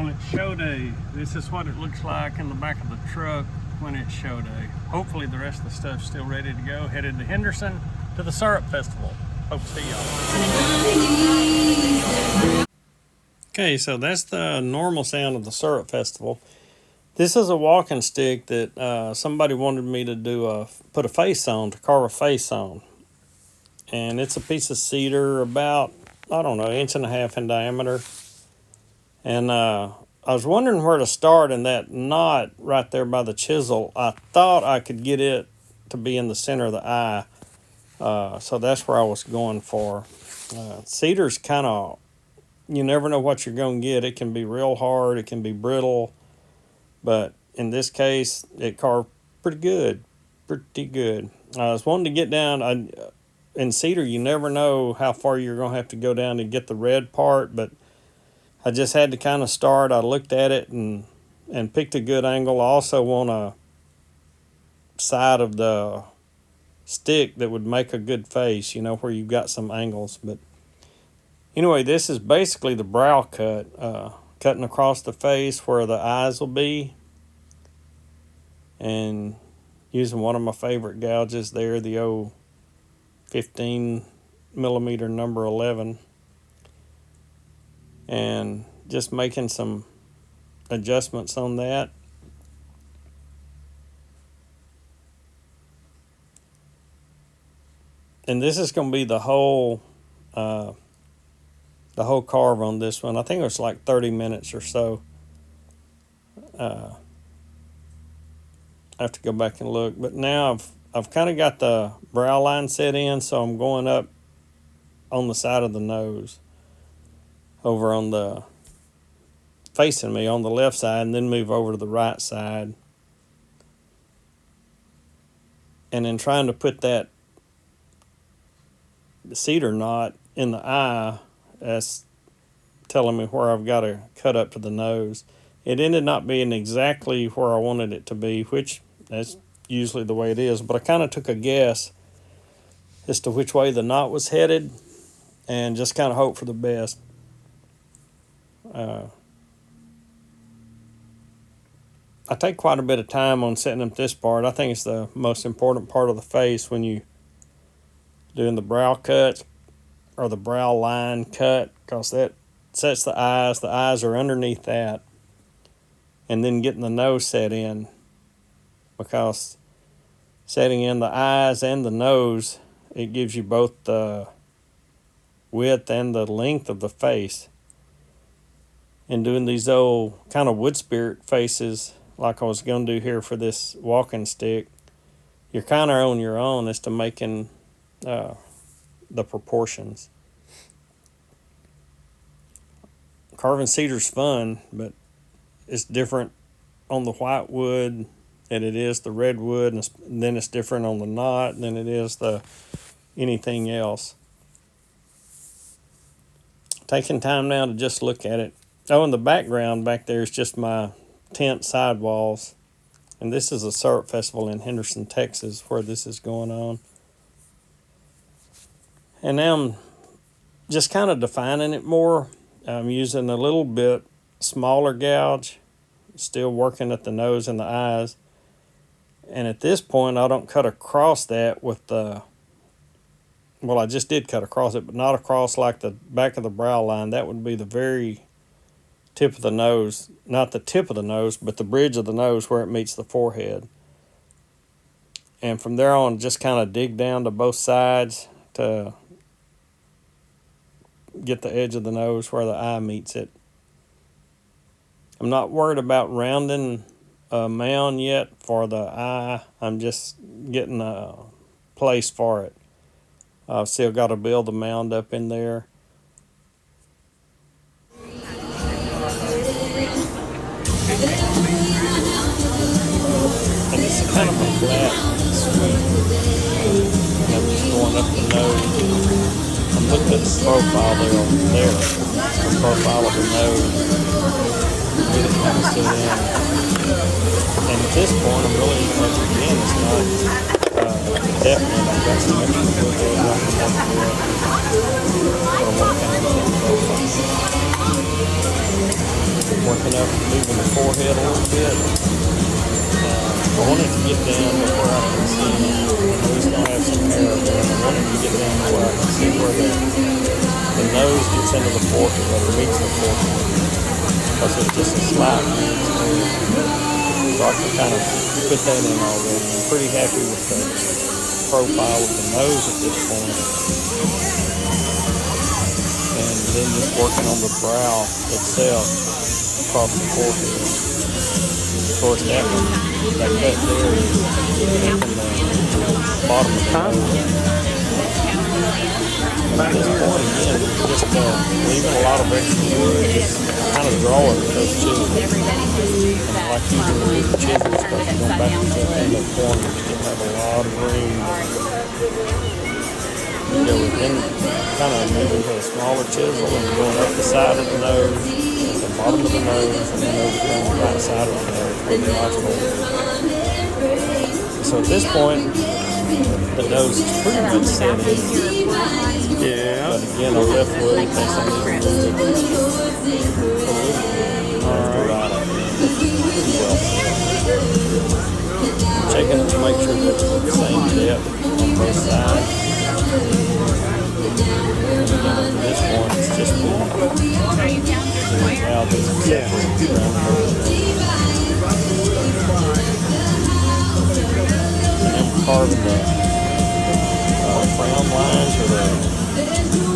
Well, it's show day. This is what it looks like in the back of the truck when it's show day. Hopefully the rest of the stuff's still ready to go. Headed to Henderson to the SyrupFestival. Hope to see y'all. Okay, so that's the normal sound of the SyrupFestival. This is a walking stick that somebody wanted me to do put a face on, to carve a face on. And it's a piece of cedar about, I don't know, 1.5 inches in diameter. And I was wondering where to start in that knot right there by the chisel. I thought I could get it to be in the center of the eye. So that's where I was going for. Cedar's kind of, you never know what you're going to get. It can be real hard. It can be brittle. But in this case, it carved pretty good. Pretty good. I was wanting to get down. In cedar, you never know how far you're going to have to go down to get the red part. But I just had to kind of start. I looked at it and picked a good angle. I also want a side of the stick that would make a good face, you know, where you've got some angles. But anyway, this is basically the brow cut, cutting across the face where the eyes will be, and using one of my favorite gouges there, the old 15 millimeter number 11. And just making some adjustments on that. And this is going to be the whole carve on this one. I think it was like 30 minutes or so. I have to go back and look, but now I've kind of got the brow line set in, so I'm going up on the side of the nose, over on the facing me on the left side, and then move over to the right side. And then trying to put that cedar knot in the eye, that's telling me where I've got to cut up to the nose. It ended not being exactly where I wanted it to be, which that's usually the way it is, but I kind of took a guess as to which way the knot was headed and just kind of hope for the best. I take quite a bit of time on setting up this part. I think it's the most important part of the face when you doing the brow cut or the brow line cut, because that sets the eyes. The eyes are underneath that, and then getting the nose set in, because setting in the eyes and the nose, it gives you both the width and the length of the face. And doing these old kind of wood spirit faces like I was going to do here for this walking stick, you're kind of on your own as to making the proportions. Carving cedar's fun, but it's different on the white wood than it is the red wood, and then it's different on the knot than it is the anything else. Taking time now to just look at it. Oh, in the background back there is just my tent sidewalls. And this is a SyrupFestival in Henderson, Texas, where this is going on. And now I'm just kind of defining it more. I'm using a little bit smaller gouge, still working at the nose and the eyes. And at this point, I don't cut across that with the, well, I just did cut across it, but not across like the back of the brow line. That would be the very tip of the nose, not the tip of the nose, but the bridge of the nose where it meets the forehead. And from there on, just kind of dig down to both sides to get the edge of the nose where the eye meets it. I'm not worried about rounding a mound yet for the eye. I'm just getting a place for it. I've still got to build the mound up in there. And it's kind of a flat sweep. And I'm just going up the nose. I'm looking at the profile there. The profile of the nose. Get it kind of sit in. And at this point, I'm really, once again, it's not definite. I've got some extra wood there working up there. So I want to kind of get the profile. working up, moving the forehead a little bit. I want it to get down to where I can see. I know he's going to have some hair, but I want it to get down to where I can see where the nose gets into the forehead, where it meets the forehead. Because it's just a slight ridge there. So I can kind of put that in already. I'm pretty happy with the profile of the nose at this point. And then just working on the brow itself across the forehead. Of course, that cut there is making the bottom of the nose. At this point, again, just leaving a lot of extra wood, just kind of drawing with those chisels. And like you do with the chisels, because you're going back to the corners, you have a lot of room. You go within, kind of moving to a smaller chisel and going up the side of the nose, at the bottom of the nose, and then over down the right side of the nose where the nostril is. So at this point, the nose is pretty much set in. Yeah. But again, on left wood, in case I need to move it left to right, pretty well set. Checking to make sure that it's the same depth on both sides. And again, up to this point, it's just been now that's separated around the nose. And I'm carving the frown lines or the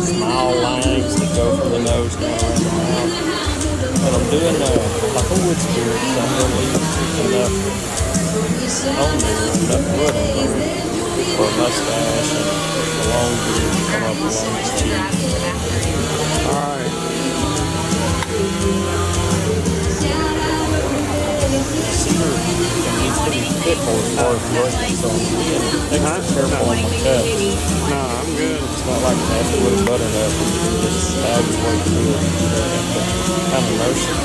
smile lines that go from the nose down around the mouth. But I'm doing like a wood spirit, so I'm going to leave enough on there, enough wood on there for a mustache and a long beard to come up along his cheek. Alright. Cedar needs to be fit more as far as working, so I'm being extra careful on my cuts. No, I'm good. It's not like an apple with a butternut and you can just stab your way through it. You don't have to kind of nurse it.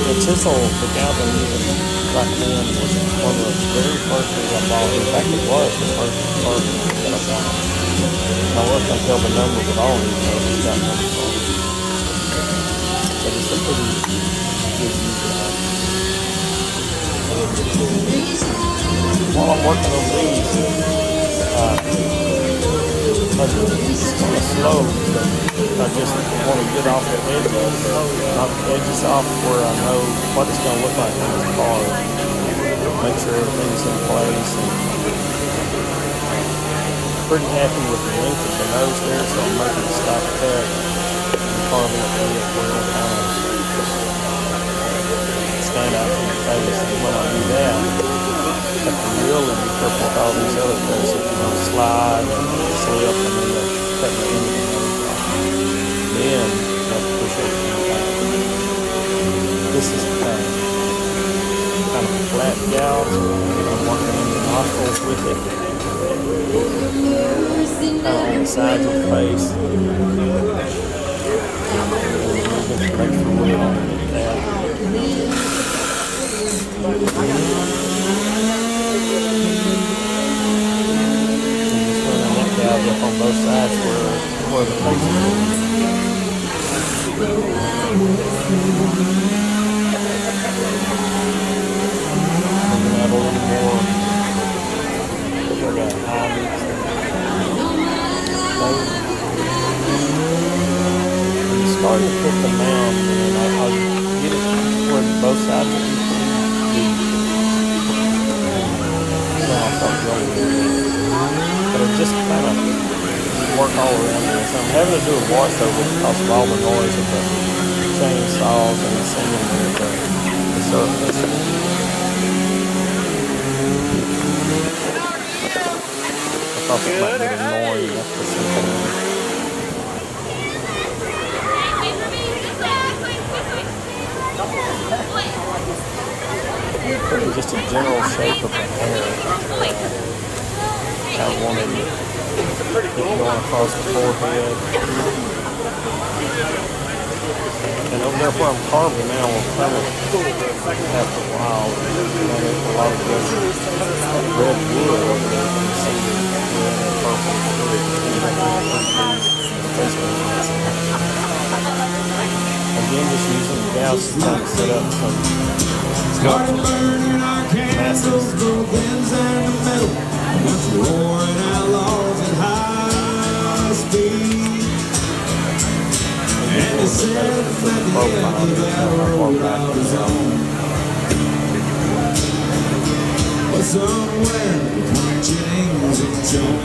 The chisel, the gal that I'm using right then was one of the very first things I bought. In fact, it was the first that I bought. I wasn't going to tell the numbers at all, even though it's got numbers on it. But it's a pretty good use. While I'm working on these, it's kind of slow, but I just want to get off the edges, knock the edges off where I know what it's going to look like on this card. Make sure everything's in place. And pretty happy with the length of the nose there, so I'm making a stop cut and carving it where it'll kind of stand out from the face. And when I do that, I have to really be careful with all these other cuts if you don't slide and slip and then cut the end of the nose off. Then you have to push everything back. This is kind of a flat gout, and I'm working on the nostrils with it. Kind of on the sides of the face. Make sure we're on that. Up on both sides where the face is. Add a little more. I got high mix and start to put the mound in. I'll get it where both sides will be deep. Then I'll start going with it. But it just kind of work all around there. So I'm having to do a voice over because of all the noise of the chainsaws and the singing there at the SyrupFestival. I thought it might be annoying. That's the simple Putting just a general shape of the hair. Kind of wanted it going across the forehead. And over there where I'm carving now will kind of after a while. There's a lot of good red wood over there. You can see the red and purple. Again, just using the gauss to kind of set up some masses. And it's said that the but somewhere between James and John,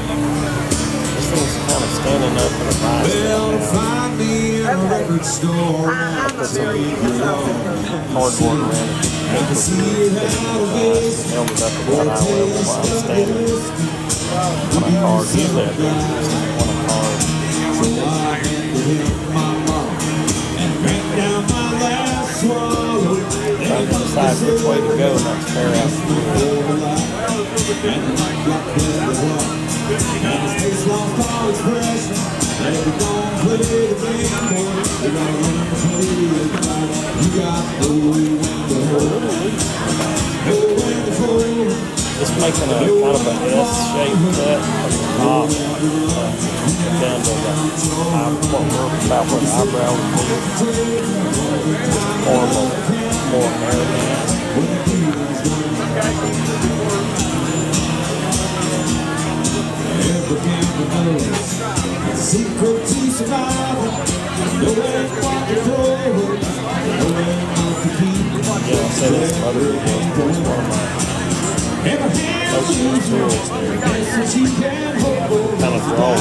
this thing's kind of standing up in the vice. They'll find me in a record store. I put some cardboard around it. I can see how the best held it up about eye level while I'm standing on a card. Usually I do just on a card. So I handed him my mom and drank down my last swallow. Trying to decide which way to go and not stare out the window. And the night got better one. And his face lost all expression. And if you're gonna play the game, boy, you gotta learn to play it right. You got to know when to hold. Know when to fold. Just making a kind of an S-shaped cut from the top down to about where the eyebrow would be. Just form a more hairline. Every gambler knows the secret to survival. Nowhere but to throw it. Nowhere but to keep it. Yeah, I said it's other videos, but it's one of my tools there. Kind of draw it.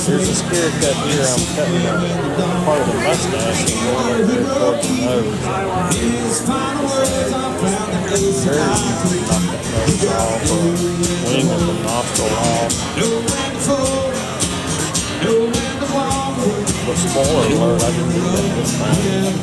There's a spear cut here. I'm cutting part of the mustache and going over there towards the nose. Very easy to knock that nose off or wing of the nostril off. But spoiler alert, I didn't do that this time.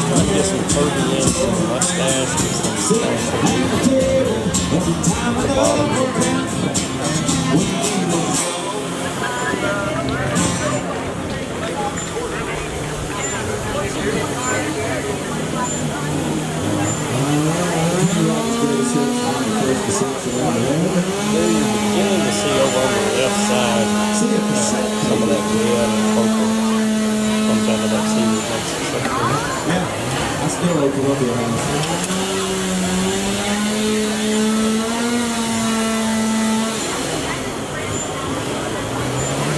Trying to get some turbulence in the mustache, get some at the bottom. There you're beginning to see over on the left side some of that red and purple comes out of that cedar, makes it so cool. Yeah, I still like to love your hands.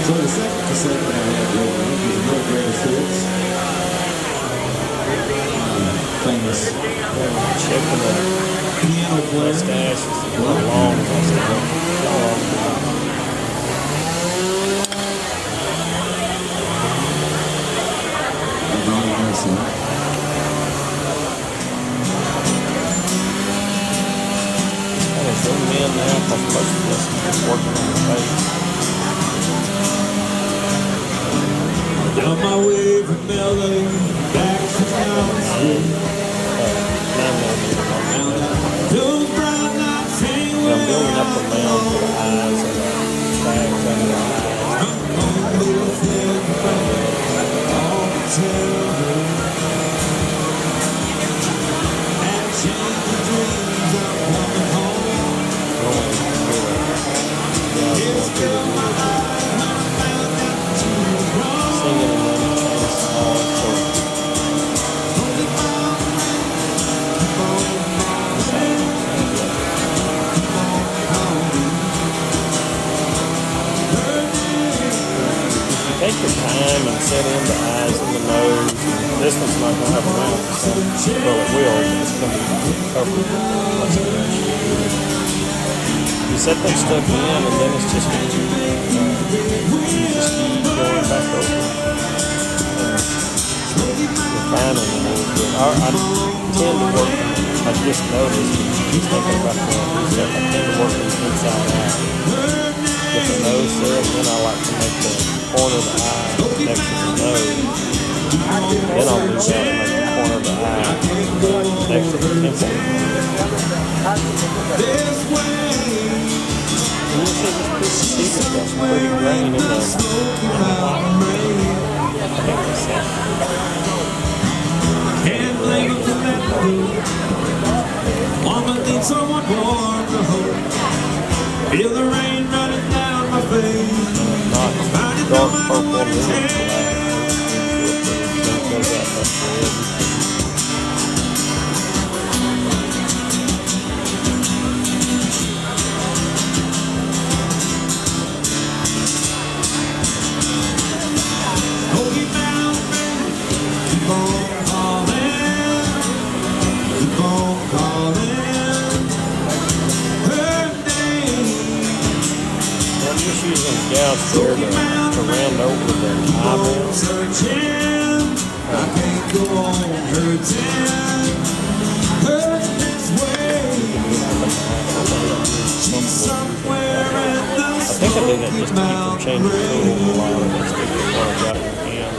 So the second cassette that I had rolling was No Greatest Hits. Famous Checking the piano player. mustache, it's a long mustache. Kind of zoom in now because most of this is just working on the face. Down my way from LA, back to town. I'm building up the mound for the eyes and the bags under the singing and then chainsaw. Take your time and set in the eyes and the nose. This one's not going to have a mouth. Well, it will, but it's going to be covered with mustache. You set that stuff in, and then it's just you just keep going back over and refining it a little bit. I tend to work. I just noticed thinking about the stuff. I tend to work them inside out. Get the nose syrup, then I like to make the corner of the eye next to the nose. Then I'll move out and make the corner of the eye next to the temple. And you see this piece of cedar stuff's pretty green in the light. I think it's Can't blame them to let go. Woman needs someone warm to hold. Feel the rain running down my face. not dark purple and black. Goes out that red. Using gouge there to round over the eyebrows. I can't go on hurting. Hurt this way. She's somewhere in the I think I did that just to keep from changing the tool a lot of this to get what I got in the hand.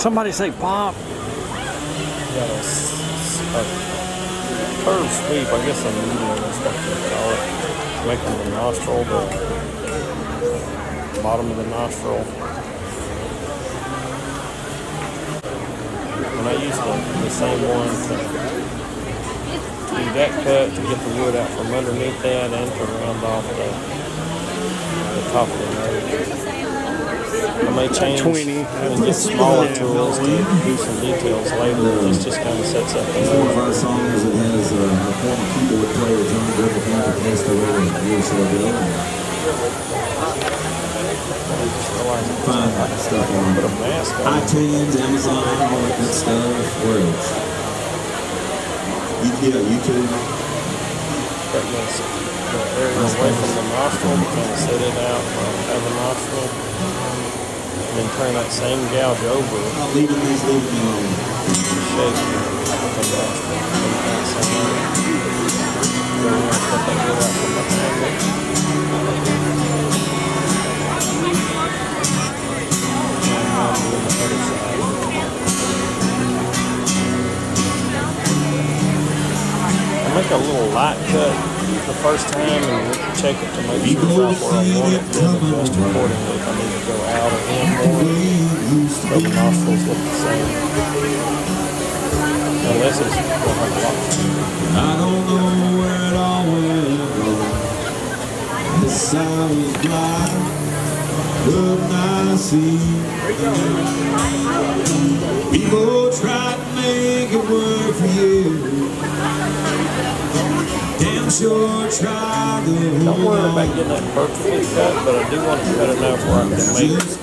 Somebody say pop. Got a curved sweep, I guess a medium is what they call it. Making the nostril, the bottom of the nostril. And I use the same one to do that cut to get the wood out from underneath that and to round off the top of the nose. I may change 20. and get smaller tools to do some details later. This just kind of sets up the One of our songs that has our former keyboard player John Griffith who passed away a year or so ago. Find stuff on put a mask on. iTunes, Amazon, all that good stuff. Where else? YouTube. Cut this the area away from the nostril to kind of set it out of the nostril. And then turn that same gouge over. Not leaving these, leaving me alone. Shape of the nostril. Go around and cut that wood out from behind it. And on the other side. I make a little light cut the first time and check it to make sure it's right where I want it, then adjust accordingly if I need to go out or in more, so the nostrils look the same. Unless it's going to have a lot. I don't know where it all will go. This I was blind, but now I see. People try to make it work for you. Damn sure try the Don't worry about getting that perfectly cut, but I do want to cut enough where I can make it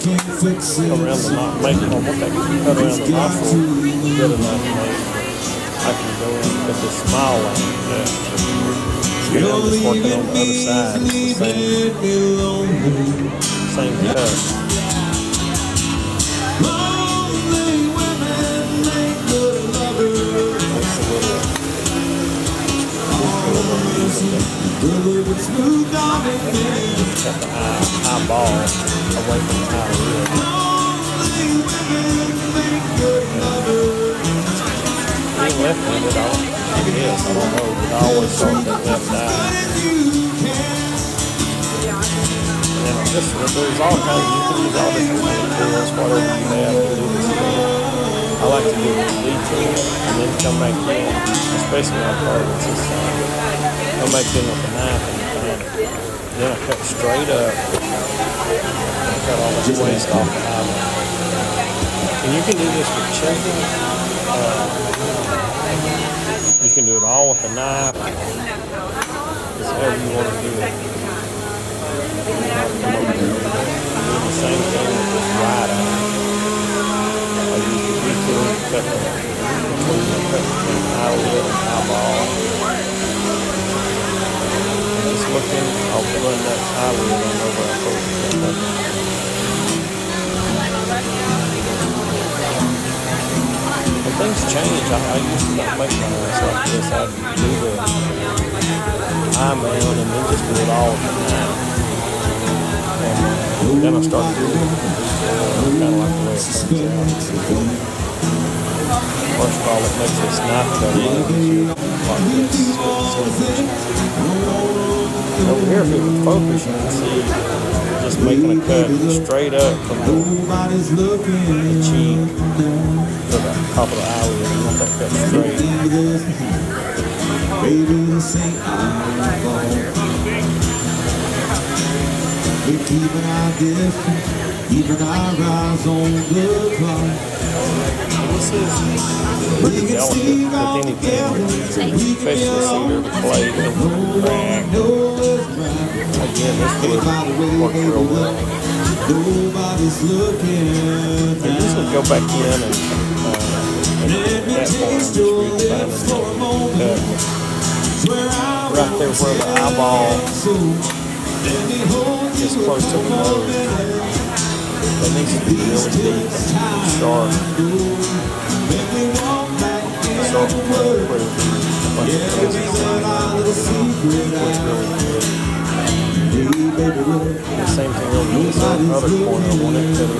around the knot. Make it almost like cut around the nostril good enough to make I can go in and put this smile on it. And I'm just working on the other side. It's the same cut. Got the eyeball away from the eyelid. Being left-handed, I guess, I don't know, but I always start with that left eye. And there's all kinds, you can use all different kind of tools, whatever you have to do this thing. I like to do the detour and then come back in, especially on carvings this time. Come back in with a knife and find it. Then I cut straight up and cut all this waste off the eyeball. And you can do this with chiseling. You can do it all with a knife. It's however you want to do it. Do the same thing with this right eye. I use the detour to cut between the eyelid and eyeball. Just looking, I'll blend that eyelid on over our first cut. And things change. I used to not make my eyes like this. I'd do the eye mount and then just do it all at the time. And then I started doing it. Kind of like the way it turns out. First of all, it makes this knife cut like this. Over here, if it would focus, you can see just making a cut straight up from the cheek to the top of the eyelid. You want that cut straight. We're keeping our distance, keeping our eyes on the clock. This is pretty delicate with anything, especially cedar, the blade and crack. Again, this would work real well. Nobody's looking. And this would go back in and at that point just redefine the cut. Right there where the eyeball is close to the nose. That needs to be really deep and sharp. So put a bunch of places looks really good. The same thing over this other corner. I want it to be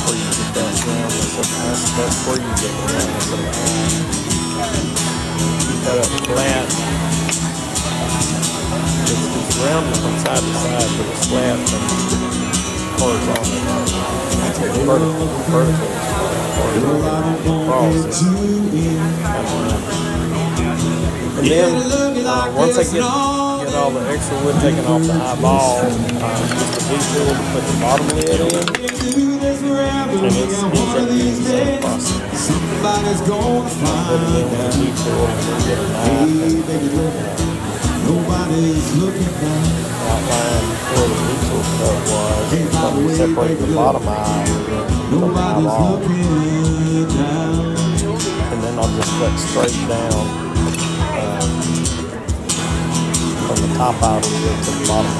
where you get that roundness. That's where you get the roundness of the eye. Keep that up flat. It's rounded from side to side, but it's flat and horizontal. Vertical. Across. And then once I get all the extra wood taken off the eyeball, just a V-tool to put the bottom lid in, and it's exactly the same process. Put it in with a V-tool and then get a knife and Nobody's looking for outline where the V-tool cut was, separate the bottom eye from the eyeball, and then I'll just cut straight down from the top eyelid to the bottom.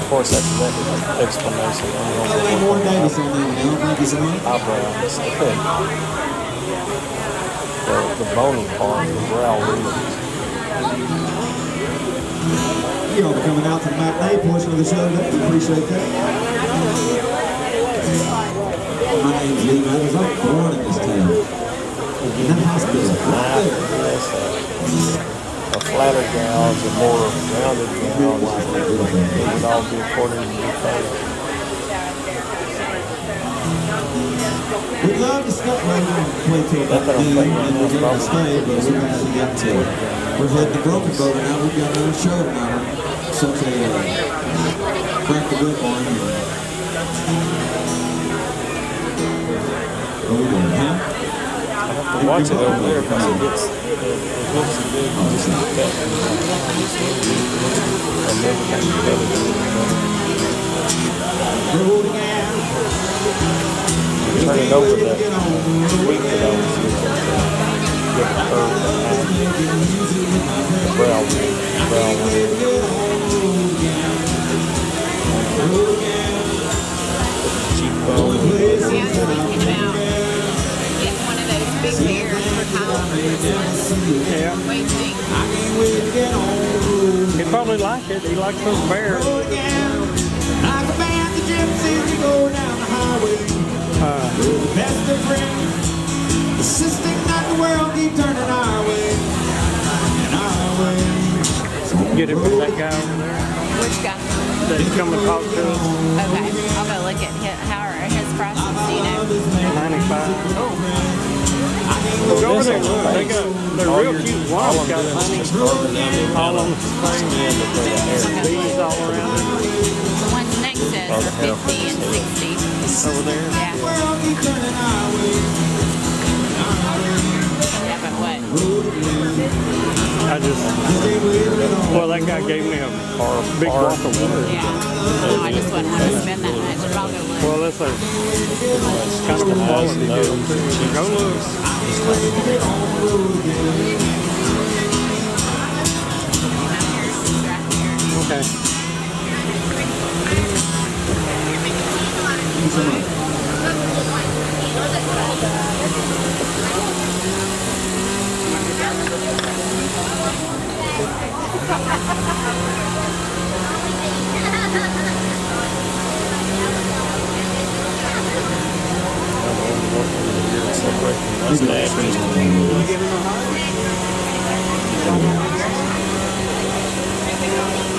Of course, that's that explanation. more Davis on there now. Thank you so much. Eyebrows, the bony part, the brow regions. You all for coming out to the matinee portion of the show today. We appreciate that. My name's Lee Mathers. I was born in this town. In the hospital. A flatter gouge, a more rounded gouge, it would all be according to your color. We'd love to stop right now and play till about noon and we're going to stay, but we've actually got to. We're heading to Broken Bow now. We've got another show tonight. Such a crack the whip on you. What are we doing, huh? I have to watch it over there because it looks a big just cut. And then we can cut it. Turn it over the tweak it over so we can get the curve behind the brow cheekbone. I was thinking about getting one of those big bears for Halloween. Yeah. What do you think? He'd probably like it. He likes those bears. Like a band of gypsies, we go down the highway. We're the best of friends, insisting that the world keep turning our way, and our way. Get him from that guy over there Which guy? that's coming to talk to us. Okay, I'll go look at how are his prices, do you know? 95. Go over there, look. They're real cute. One's got honey all on the thing. Bees all around it. The ones next to us are 50 and 60. Over there. Yeah. Yeah, but what? Well, that guy gave me a big block of wood. Yeah. No, I just wouldn't want to spend that much, but I'll go look. Well, that's a kind of a quality deal. Go look. Okay. some money.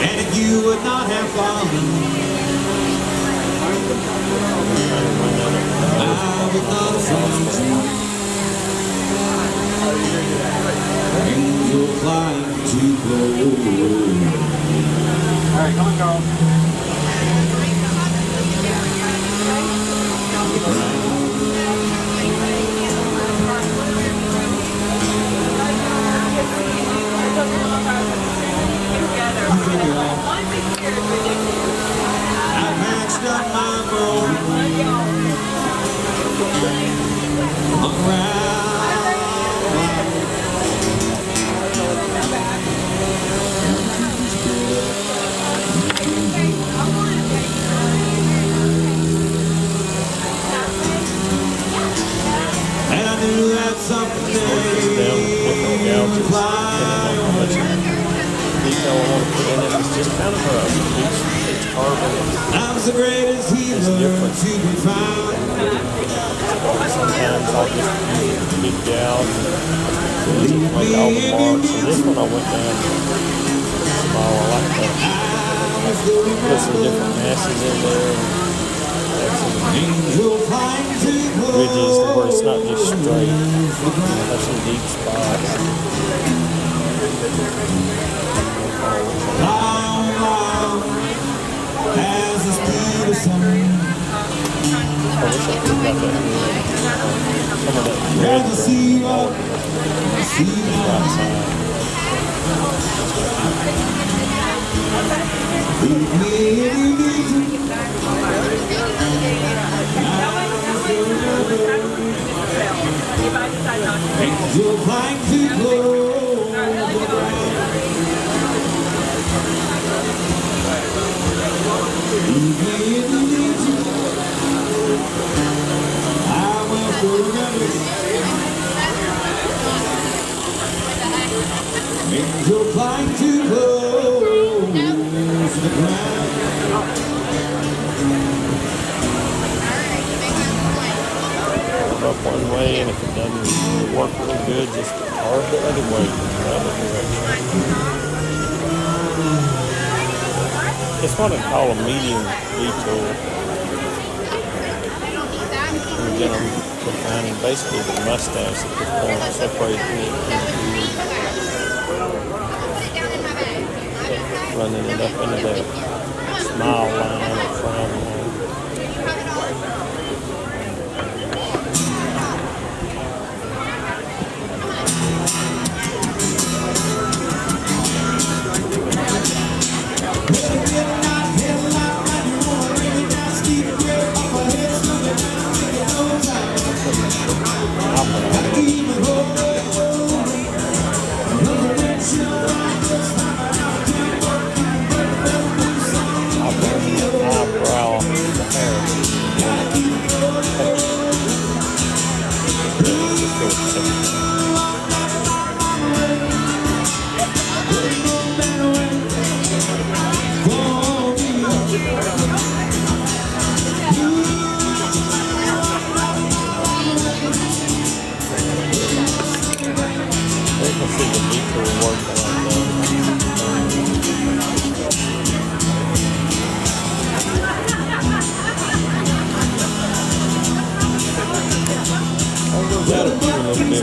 And if you would not have fallen, I would not have found you. Angel flying too close. All right, come on, Carl. I matched up my goal. And I knew that someday you'd fly. Detail I want to put in it is just kind of it's carbon. I'm the greatest healer to be found. Sometimes I'll just use it deep down and make all the marks. So this one I went down small. I like that. Put some different masses in there and have some ridges where it's not just straight. Have some deep spots. As the speed of summer, I wish I could have got that. Some of that red the sea up, outside. leave me if you need to. Angel flying too close. Leave me if you need to. I will forever. Angel flying too close to the ground. Up one way, and if it doesn't work really good, just carve the other way, the other direction. It's what I call a medium detour. And again, I'm defining basically the mustache at this point, separating it, running it up into that smile line or frown line.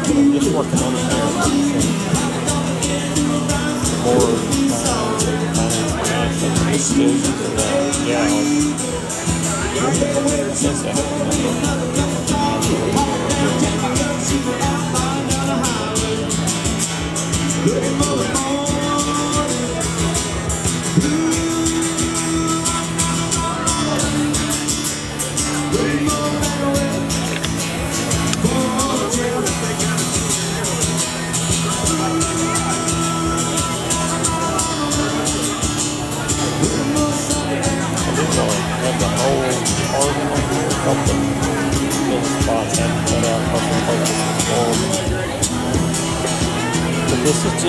I'm just working on it now. More stages and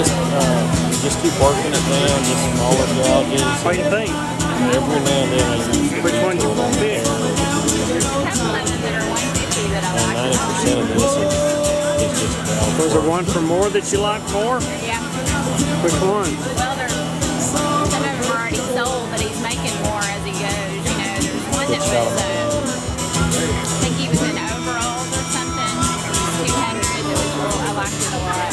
just keep working it down, just smaller gouges. What do you think? Every now and then I use the Which one you detour on the pick? hair. I have 11 that are 150 that I And like. 90% of this is just gouge Was there work. one for more that you like more? Yeah. Which one? Well, some of them are already sold, but he's making more as he goes. You know, there's one that was, I think he was in overalls or something. 200. I liked it a lot.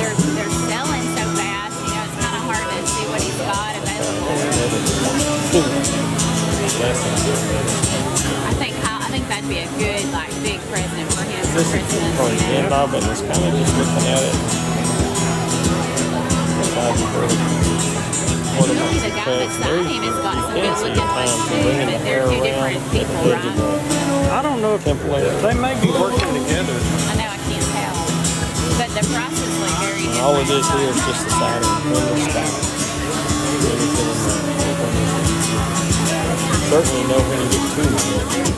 They're selling so fast. You know, it's kind of hard to see what he's got available. I think that'd be a good like big present for him for This is Christmas. probably the end of it. It's kind of just looking at it. Usually the guy beside him has got some good looking ones too, but they're two different people, right? I don't know if they may be working together. I know, I can't tell. But the prices look very different. All it is here is just the side of the style. Certainly know when you get too much.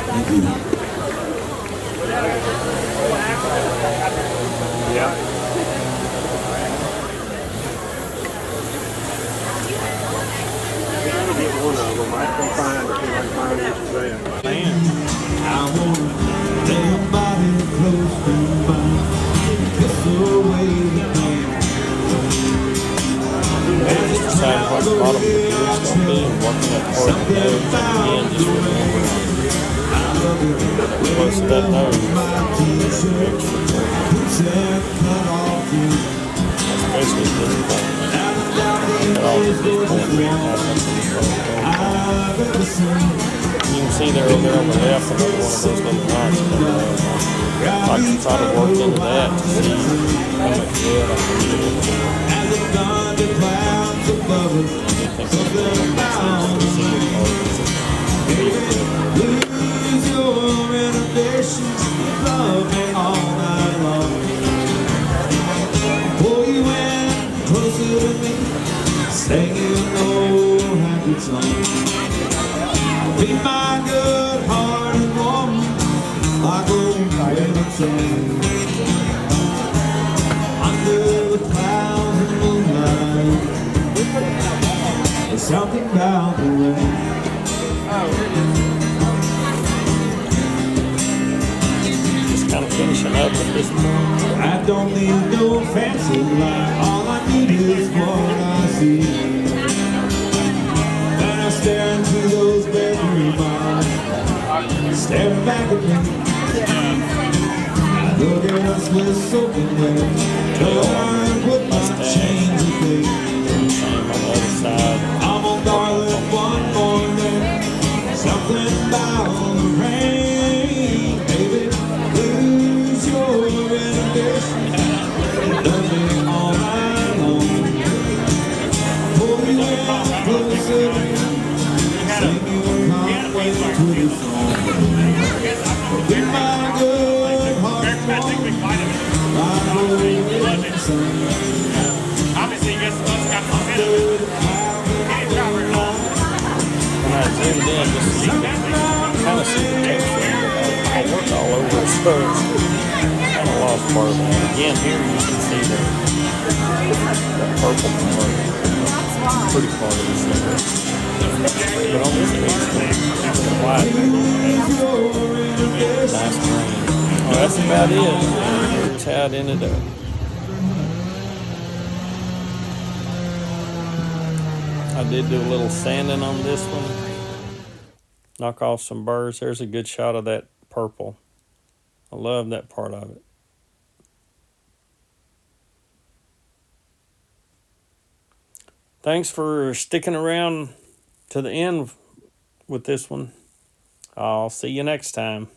Thank you. Yeah. I'm gonna get one of them. I can find it. I can find this there. Man, I wanna lay your body close to mine, kiss away the pain. I just decided what the bottom of the beard's going to be and working up toward the nose. Again, just remember close to that nose. Especially at this point. Cut off at this point. You can see there over on the left another one of those little knots coming out. I like to try to work into that to see how much wood I can get. As the thunder clouds above us, something about the lose your inhibitions, love me all night long. Pull you in closer to me, singing old happy song. Be my good-hearted woman, like old wedding song. Under the clouds and moonlight, there's something about the rain. Just kind of finishing up at this point. I don't need no fancy light, all I need is what I see. When I stare into those bedroom eyes, staring back at me, look at us, we're soaking wet. I put my chains of faith. Same on the other side. I'm on darling one more day. Something about the rain, baby. Lose your inhibition. Love me all night long. Pull you in closer to me. Sing you halfway to the song. Be my good heart woman. My golden sun. Obviously, you guys got some Under the clouds When I zoomed in, just so you can kind of see the texture. I worked all over it, so it's kind of lost part of that. Again, here you can see the purple part. Pretty part of the center. But on this piece, the white, nice green. Well, that's about it. Here's how it ended up. I did do a little sanding on this one. Knock off some burrs. There's a good shot of that purple. I love that part of it. Thanks for sticking around to the end with this one. I'll see you next time.